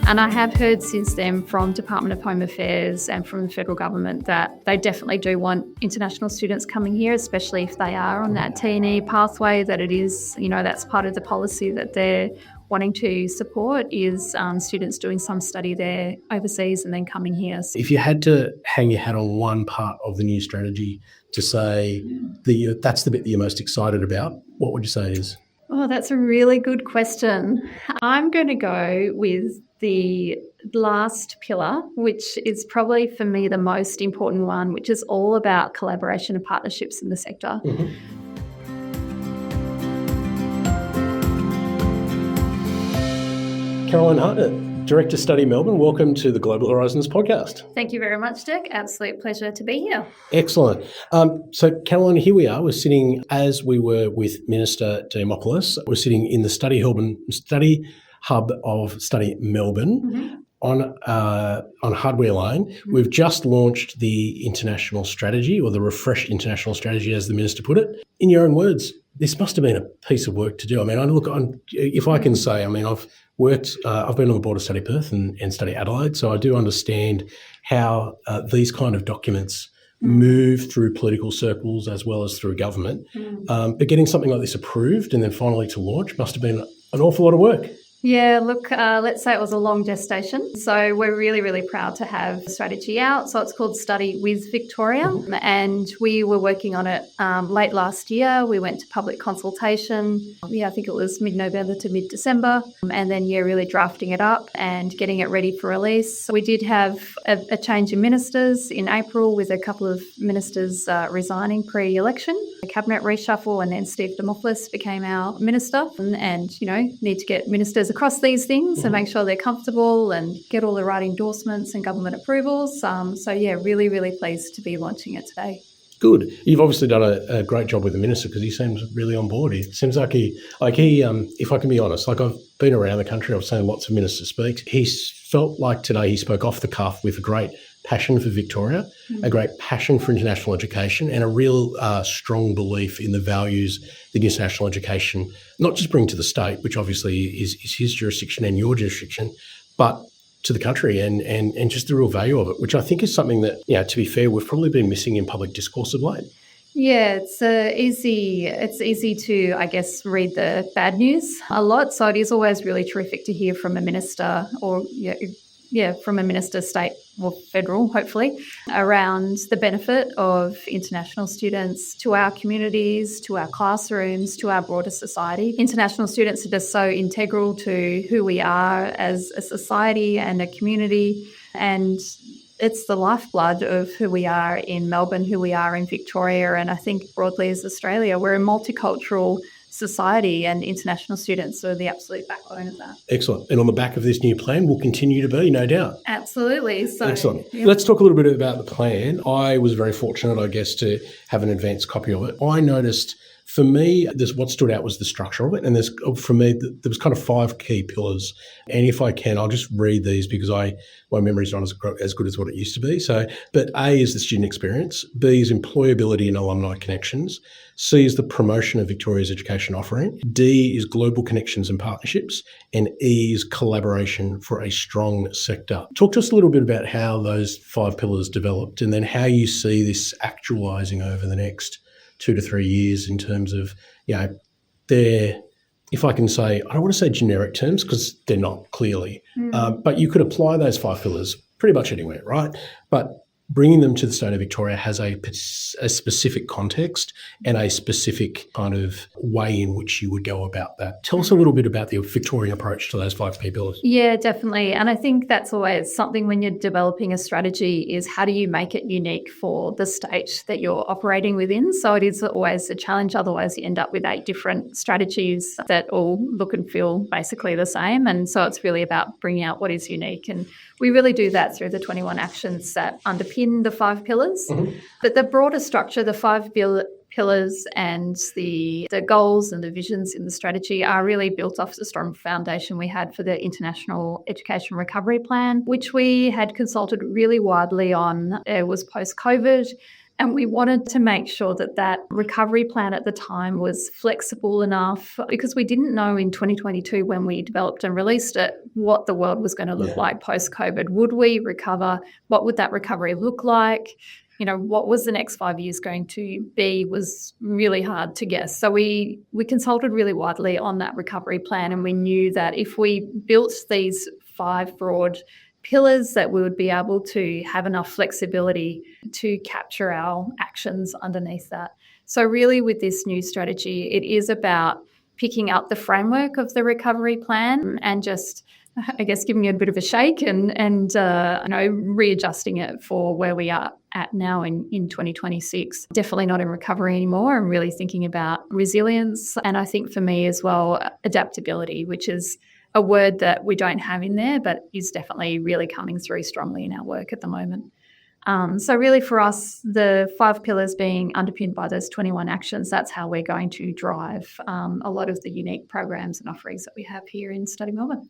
And I have heard since then from Department of Home Affairs and from the federal government that they definitely do want international students coming here, especially if they are on that T&E pathway, that it is, that's part of the policy that they're wanting to support is students doing some study there overseas and then coming here. If you had to hang your hat on one part of the new strategy to say that's the bit that you're most excited about, what would you say it is? Oh, that's a really good question. I'm going to go with the last pillar, which is probably for me the most important one, which is all about collaboration and partnerships in the sector. Mm-hmm. Caroline Hartnett, Director Study Melbourne, welcome to the Global Horizons podcast. Thank you very much, Dirk. Absolute pleasure to be here. Excellent. So, Caroline, here we are. We're sitting, as we were with Minister Demopoulos, we're sitting in the Study Hub of Study Melbourne. Mm-hmm. On Hardware Lane. Mm-hmm. We've just launched the international strategy, or the refreshed international strategy, as the Minister put it. In your own words, this must have been a piece of work to do. I mean, if I can say, I've worked, I've been on the board of Study Perth and Study Adelaide, so I do understand how these kind of documents move through political circles as well as through government. But getting something like this approved and then finally to launch must have been an awful lot of work. Yeah, look, let's say it was a long gestation. So we're really, really proud to have the strategy out. So it's called Study with Victoria. Mm-hmm. And we were working on it late last year. We went to public consultation. I think it was mid-November to mid-December. And then, really drafting it up and getting it ready for release. We did have a change in ministers in April with a couple of ministers resigning pre-election. A cabinet reshuffle, and then Steve Demopoulos became our minister. And need to get ministers across these things and make sure they're comfortable and get all the right endorsements and government approvals. Really, really pleased to be launching it today. Good. You've obviously done a great job with the minister because he seems really on board. It seems like he, if I can be honest, like I've been around the country, I've seen lots of ministers speak. He's felt like today he spoke off the cuff with a great passion for Victoria, a great passion for international education, and a real strong belief in the values that international education not just bring to the state, which obviously is his jurisdiction and your jurisdiction, but to the country and just the real value of it, which I think is something that, to be fair, we've probably been missing in public discourse of late. Yeah, it's easy to, I guess, read the bad news a lot. So it is always really terrific to hear from a minister from a minister, state or federal, hopefully, around the benefit of international students to our communities, to our classrooms, to our broader society. International students are just so integral to who we are as a society and a community, and it's the lifeblood of who we are in Melbourne, who we are in Victoria, and I think broadly as Australia. We're a multicultural society, and international students are the absolute backbone of that. Excellent. And on the back of this new plan will continue to be, no doubt. Absolutely. So, excellent. Yeah. Let's talk a little bit about the plan. I was very fortunate, I guess, to have an advanced copy of it. I noticed, for me, what stood out was the structure of it. And for me, there was kind of 5 key pillars. And if I can, I'll just read these because my memory's not as good as what it used to be. But A is the student experience. B is employability and alumni connections. C is the promotion of Victoria's education offering. D is global connections and partnerships. And E is collaboration for a strong sector. Talk to us a little bit about how those 5 pillars developed and then how you see this actualising over the next 2 to 3 years in terms of, they're, if I can say, I don't want to say generic terms because they're not clearly, but you could apply those 5 pillars pretty much anywhere, right? But bringing them to the state of Victoria has a specific context and a specific kind of way in which you would go about that. Tell us a little bit about the Victorian approach to those 5 key pillars. Yeah, definitely. And I think that's always something when you're developing a strategy is how do you make it unique for the state that you're operating within? So it is always a challenge. Otherwise, you end up with 8 different strategies that all look and feel basically the same. And so it's really about bringing out what is unique. And we really do that through the 21 actions that underpin the 5 pillars. Mm-hmm. But the broader structure, the 5 pillars and the goals and the visions in the strategy are really built off the strong foundation we had for the International Education Recovery Plan, which we had consulted really widely on. It was post-COVID. And we wanted to make sure that that recovery plan at the time was flexible enough, because we didn't know in 2022 when we developed and released it what the world was going to look like post-COVID. Would we recover? What would that recovery look like? What was the next 5 years going to be was really hard to guess. So we consulted really widely on that recovery plan, and we knew that if we built these 5 broad pillars, that we would be able to have enough flexibility to capture our actions underneath that. So really with this new strategy, it is about picking up the framework of the recovery plan and just, I guess, giving it a bit of a shake and readjusting it for where we are at now in 2026. Definitely not in recovery anymore. I'm really thinking about resilience, and I think for me as well, adaptability, which is a word that we don't have in there, but is definitely really coming through strongly in our work at the moment. So really for us, the 5 pillars being underpinned by those 21 actions, that's how we're going to drive a lot of the unique programs and offerings that we have here in Study Melbourne.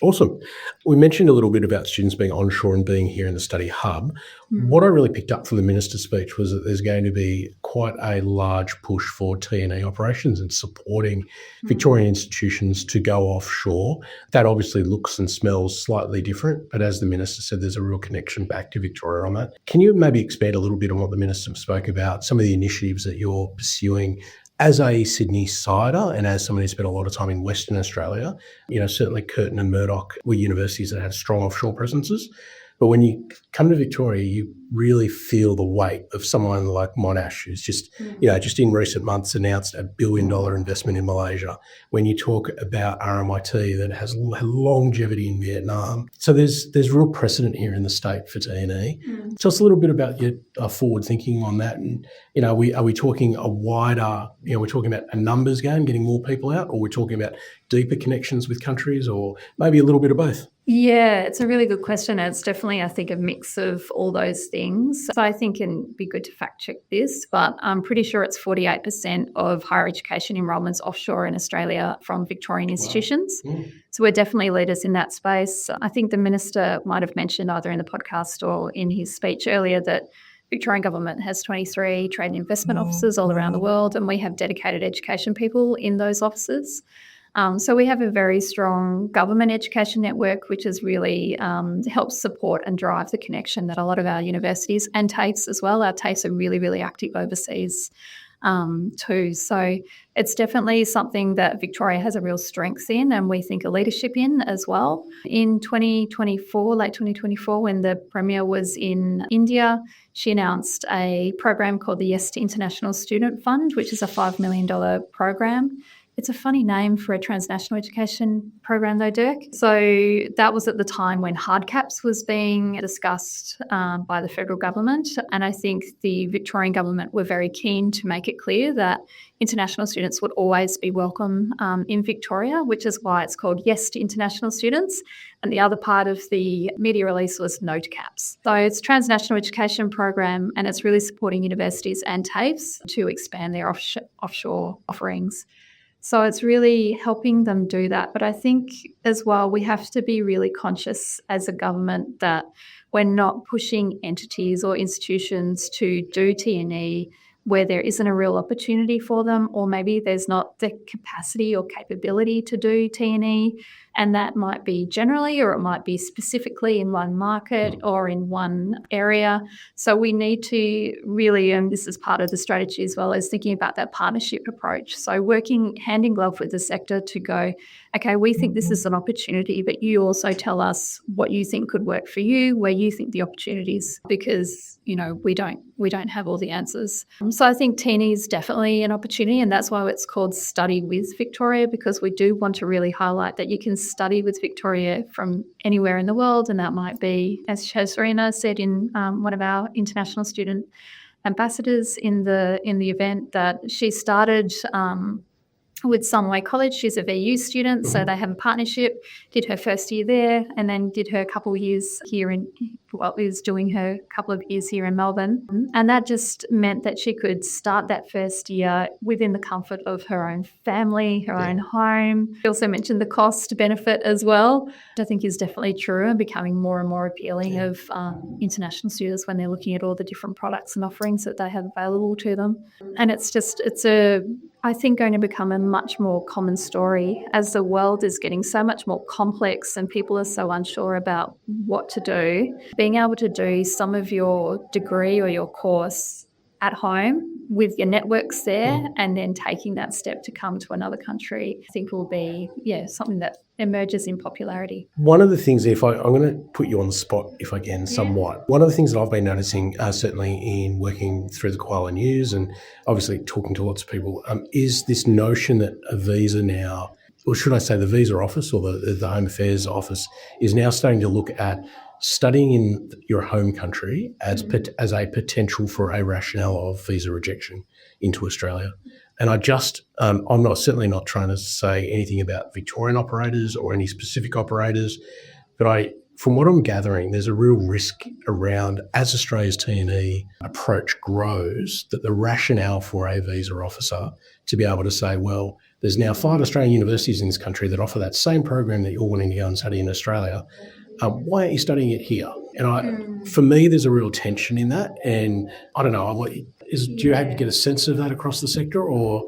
Awesome. We mentioned a little bit about students being onshore and being here in the Study Hub. What I really picked up from the Minister's speech was that there's going to be quite a large push for T&E operations and supporting Victorian institutions to go offshore. That obviously looks and smells slightly different, but as the Minister said, there's a real connection back to Victoria on that. Can you maybe expand a little bit on what the Minister spoke about, some of the initiatives that you're pursuing as a Sydney sider and as someone who spent a lot of time in Western Australia? Certainly Curtin and Murdoch were universities that had strong offshore presences. But when you come to Victoria, you really feel the weight of someone like Monash, who's just in recent months announced $1 billion investment in Malaysia. When you talk about RMIT that has longevity in Vietnam. So there's real precedent here in the state for T&E. Tell us a little bit about your forward thinking on that. And, are we talking a wider, we're talking about a numbers game, getting more people out, or we're talking about deeper connections with countries, or maybe a little bit of both? Yeah, it's a really good question. It's definitely, I think, a mix of all those things. So I think it'd be good to fact check this, but I'm pretty sure it's 48% of higher education enrolments offshore in Australia from Victorian institutions. So we're definitely leaders in that space. I think the Minister might have mentioned either in the podcast or in his speech earlier that Victorian government has 23 trade and investment offices all around the world, and we have dedicated education people in those offices. So we have a very strong government education network, which has really helps support and drive the connection that a lot of our universities and TAFEs as well. Our TAFEs are really, really active overseas too. So it's definitely something that Victoria has a real strength in, and we think a leadership in as well. In 2024, late 2024, when the Premier was in India, she announced a program called the Yes to International Student Fund, which is a $5 million program. It's a funny name for a transnational education program though, Dirk. So that was at the time when hard caps was being discussed by the federal government. And I think the Victorian government were very keen to make it clear that international students would always be welcome in Victoria, which is why it's called Yes to International Students. And the other part of the media release was No to Caps. So it's a transnational education program, and it's really supporting universities and TAFEs to expand their offshore offerings. So it's really helping them do that. But I think as well, we have to be really conscious as a government that we're not pushing entities or institutions to do T&E where there isn't a real opportunity for them, or maybe there's not the capacity or capability to do T&E. And that might be generally, or it might be specifically in one market or in one area. So we need to really, and this is part of the strategy as well, as thinking about that partnership approach. So working hand in glove with the sector to go, okay, we think this is an opportunity, but you also tell us what you think could work for you, where you think the opportunities, because, we don't have all the answers. So I think T&E is definitely an opportunity, and that's why it's called Study with Victoria, because we do want to really highlight that you can study with Victoria from anywhere in the world, and that might be, as Shazrina said in one of our international student ambassadors in the event, that she started with Sunway College. She's a VU student, so they have a partnership. Did her first year there, and then did her couple of years here is doing her couple of years here in Melbourne. And that just meant that she could start that first year within the comfort of her own family, her own home. She also mentioned the cost benefit as well, which I think is definitely true and becoming more and more appealing of international students when they're looking at all the different products and offerings that they have available to them. And I think going to become a much more common story as the world is getting so much more complex and people are so unsure about what to do. Being able to do some of your degree or your course at home with your networks there and then taking that step to come to another country, I think will be, something that emerges in popularity. One of the things, I'm going to put you on the spot if I can somewhat. One of the things that I've been noticing, certainly in working through the Koala News and obviously talking to lots of people, is this notion that a visa now, or should I say the visa office or the Home Affairs office is now starting to look at studying in your home country as a potential for a rationale of visa rejection into Australia. And I'm certainly not trying to say anything about Victorian operators or any specific operators, but from what I'm gathering, there's a real risk around, as Australia's T&E approach grows, that the rationale for a visa officer to be able to say, well, there's now 5 Australian universities in this country that offer that same program that you're wanting to go and study in Australia. Why aren't you studying it here? And for me, there's a real tension in that. And I don't know, do you have to get a sense of that across the sector, or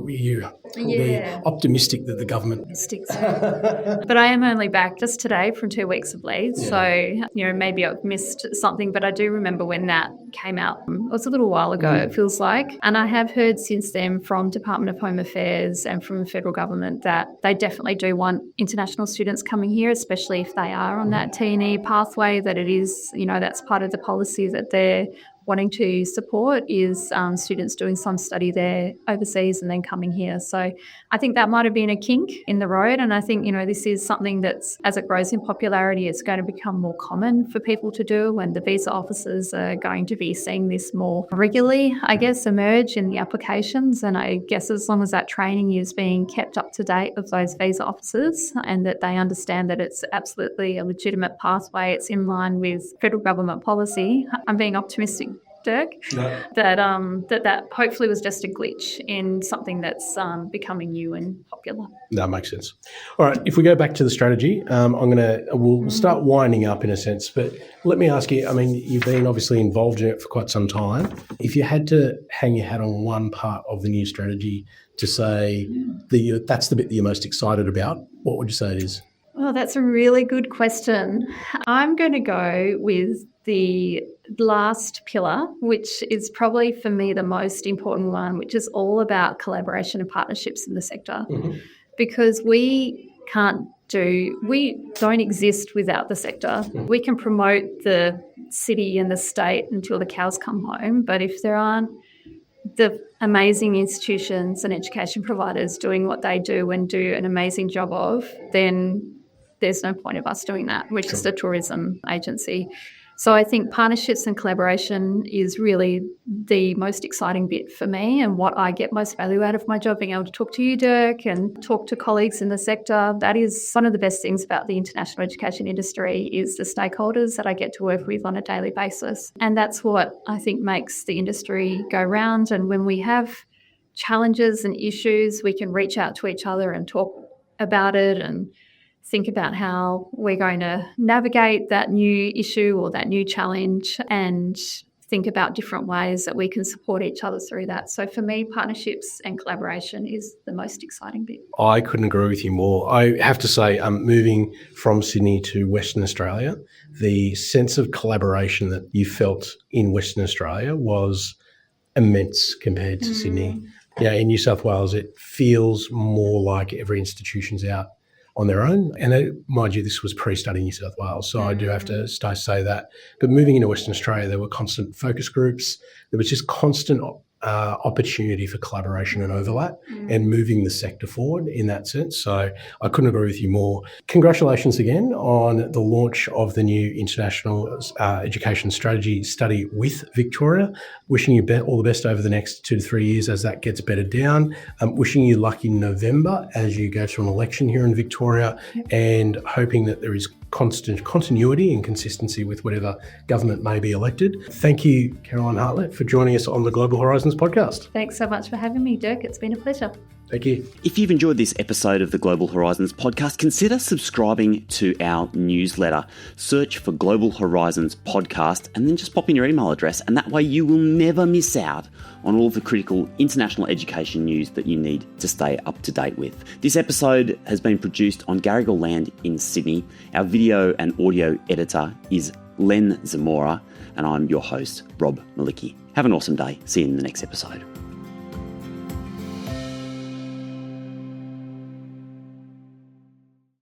you be optimistic that the government sticks around? But I am only back just today from 2 weeks of leave, so maybe I've missed something. But I do remember when that came out. It was a little while ago, it feels like, and I have heard since then from Department of Home Affairs and from the federal government that they definitely do want international students coming here, especially if they are on that T&E pathway. That it is, that's part of the policy that they're wanting to support is students doing some study there overseas and then coming here. So I think that might have been a kink in the road. And I think, this is something that's, as it grows in popularity, it's going to become more common for people to do. And the visa officers are going to be seeing this more regularly, I guess, emerge in the applications. And I guess as long as that training is being kept up to date of those visa officers and that they understand that it's absolutely a legitimate pathway, it's in line with federal government policy, I'm being optimistic, Dirk, that hopefully was just a glitch in something that's becoming new and popular. That makes sense. All right, if we go back to the strategy, we'll start winding up in a sense, but let me ask you, you've been obviously involved in it for quite some time. If you had to hang your hat on one part of the new strategy to say that's the bit that you're most excited about, what would you say it is? Well, that's a really good question. I'm going to go with the last pillar, which is probably for me the most important one, which is all about collaboration and partnerships in the sector. Because we don't exist without the sector. We can promote the city and the state until the cows come home, but if there aren't the amazing institutions and education providers doing what they do and do an amazing job of, then there's no point of us doing that. We're just a tourism agency. So I think partnerships and collaboration is really the most exciting bit for me and what I get most value out of my job, being able to talk to you, Dirk, and talk to colleagues in the sector. That is one of the best things about the international education industry is the stakeholders that I get to work with on a daily basis. And that's what I think makes the industry go round. And when we have challenges and issues, we can reach out to each other and talk about it and think about how we're going to navigate that new issue or that new challenge and think about different ways that we can support each other through that. So for me, partnerships and collaboration is the most exciting bit. I couldn't agree with you more. I have to say, moving from Sydney to Western Australia, the sense of collaboration that you felt in Western Australia was immense compared to Sydney. Yeah, in New South Wales, it feels more like every institution's out on their own. And mind you, this was pre-study New South Wales, so I do have to say that. But moving into Western Australia, there were constant focus groups. There was just constant opportunity for collaboration and overlap and moving the sector forward in that sense. So I couldn't agree with you more. Congratulations again on the launch of the new International Education Strategy Study with Victoria. Wishing you all the best over the next 2 to 3 years as that gets bedded down. Wishing you luck in November as you go to an election here in Victoria, and hoping that there is constant continuity and consistency with whatever government may be elected. Thank you, Caroline Hartnett, for joining us on the Global Horizons podcast. Thanks so much for having me, Dirk. It's been a pleasure. Thank you. If you've enjoyed this episode of the Global Horizons podcast, consider subscribing to our newsletter. Search for Global Horizons podcast and then just pop in your email address, and that way you will never miss out on all the critical international education news that you need to stay up to date with. This episode has been produced on Garigal land in Sydney. Our video and audio editor is Len Zamora, and I'm your host, Rob Malicki. Have an awesome day. See you in the next episode.